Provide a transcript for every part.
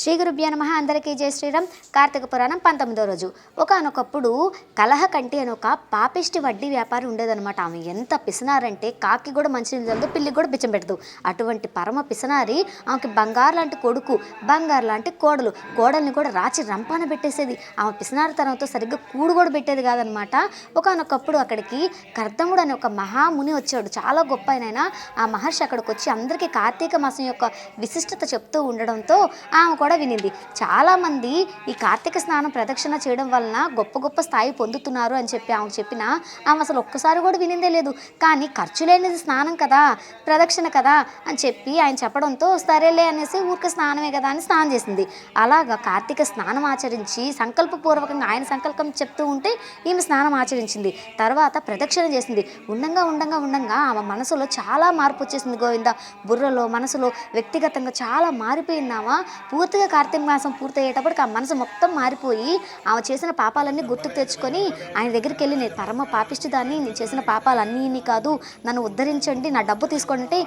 శ్రీ గురుభ్యో నమః. అందరికీ జై శ్రీరామ్. కార్తీక పురాణం 19వ రోజు. ఒకానొకప్పుడు కలహకంటి అని ఒక పాపిష్టి వడ్డీ వ్యాపారి ఉండేదన్నమాట. ఆమె ఎంత పిసినారంటే కాకి కూడా మంచినీళ్ళు చల్లదు, పిల్లికి కూడా బిచ్చం పెట్టదు. అటువంటి పరమ పిసినారి. ఆమెకి బంగారు లాంటి కొడుకు, బంగారు లాంటి కోడలు. కోడల్ని కూడా రాచి రంపాన పెట్టేసేది. ఆమె పిసినారితనంతో సరిగ్గా కూడు కూడా పెట్టేది కాదనమాట. ఒకానొకప్పుడు అక్కడికి కర్దముడు అనే ఒక మహాముని వచ్చాడు. చాలా గొప్ప ఆయన. ఆ మహర్షి అక్కడికి వచ్చి అందరికీ కార్తీక మాసం యొక్క విశిష్టత చెప్తూ ఉండడంతో ఆమె కూడా వినింది. చాలామంది ఈ కార్తీక స్నానం ప్రదక్షిణ చేయడం వలన గొప్ప గొప్ప స్థాయి పొందుతున్నారు అని చెప్పి ఆమెకు చెప్పినా ఆమె అసలు ఒక్కసారి కూడా వినిందే లేదు. కానీ ఖర్చు లేనిది స్నానం కదా, ప్రదక్షిణ కదా అని చెప్పి ఆయన చెప్పడంతో సరేలే అనేసి ఊరికే స్నానమే కదా అని స్నానం చేసింది. అలాగా కార్తీక స్నానం ఆచరించి సంకల్పపూర్వకంగా ఆయన సంకల్పం చెప్తూ ఉంటే ఈమె స్నానం ఆచరించింది. తర్వాత ప్రదక్షిణ చేసింది. ఉండంగా ఉండంగా ఉండంగా ఆమె మనసులో చాలా మార్పు వచ్చేసింది. గోవింద బుర్రలో, మనసులో వ్యక్తిగతంగా చాలా మారిపోయిందామా. పూర్తిగా కార్తీక మాసం పూర్తయ్యేటప్పటికి ఆ మనసు మొత్తం మారిపోయి ఆమె చేసిన పాపాలన్నీ గుర్తుకు తెచ్చుకొని ఆయన దగ్గరికి వెళ్ళి, నేను పరమ పాపిష్టిదాన్ని, నేను చేసిన పాపాలన్నీ కాదు, నన్ను ఉద్ధరించండి, నా డబ్బు తీసుకోండి.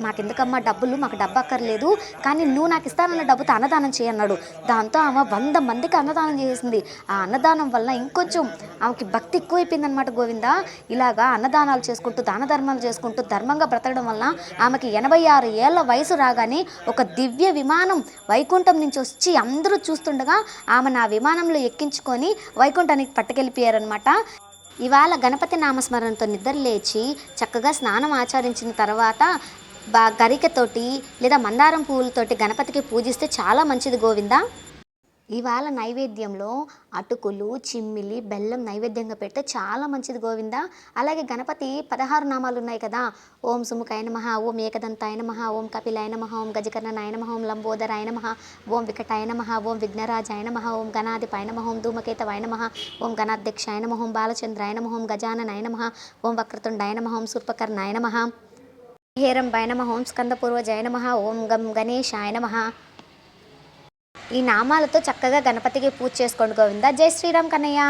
మాకెందుకమ్మా డబ్బులు, మాకు డబ్బు అక్కర్లేదు, కానీ నువ్వు నాకు ఇస్తానన్న డబ్బుతో అన్నదానం చేయన్నాడు. దాంతో ఆమె 100 మందికి అన్నదానం చేసింది. ఆ అన్నదానం వల్ల ఇంకొంచెం ఆమెకి భక్తి ఎక్కువైపోయింది అనమాట. గోవింద ఇలాగా అన్నదానాలు చేసుకుంటూ దాన ధర్మాలు చేసుకుంటూ ధర్మంగా బ్రతకడం వల్ల ఆమెకి 86 ఏళ్ల వయసు రాగానే ఒక దివ్య విమానం వైకుంఠం నుంచి వచ్చి అందరూ చూస్తుండగా ఆమె నా విమానంలో ఎక్కించుకొని వైకుంఠానికి పట్టుకెళ్ళిపోయారనమాట. ఇవాళ గణపతి నామస్మరణతో నిద్ర లేచి చక్కగా స్నానం ఆచరించిన తర్వాత గరికతోటి లేదా మందారం పువ్వులతోటి గణపతికి పూజిస్తే చాలా మంచిది గోవింద. ఇవాళ నైవేద్యంలో అటుకులు, చిమ్మిలి, బెల్లం నైవేద్యంగా పెడితే చాలా మంచిది గోవింద. అలాగే గణపతి 16 నామాలు ఉన్నాయి కదా. ఓం సుముఖాయ నమః, ఓం ఏకదంతాయ నమః, ఓం కపిలాయ నమః, ఓం గజకర్ణనాయ నమః, ఓం లంబోదరాయ నమః, ఓం వికటాయ నమః, ఓం విఘ్నరాజాయ నమః, ఓం గణాధిపాయ నమః, ఓం ధూమకేతవాయ నమః, ఓం గణాధ్యక్షాయ నమః, ఓం బాలచంద్రాయ నమః, ఓం గజాననాయ నమః, ఓం వక్రతుండాయ నమః, ఓం శూర్పకర్ణాయ నమః, హేరంబాయ నమః, ఓం స్కందపూర్వజాయ నమః, ఓం గం గణేశాయ నమః. ఈ నామాలతో చక్కగా గణపతికి పూజ చేసుకోండి గోవింద. జై శ్రీరామ్ కన్నయ్య.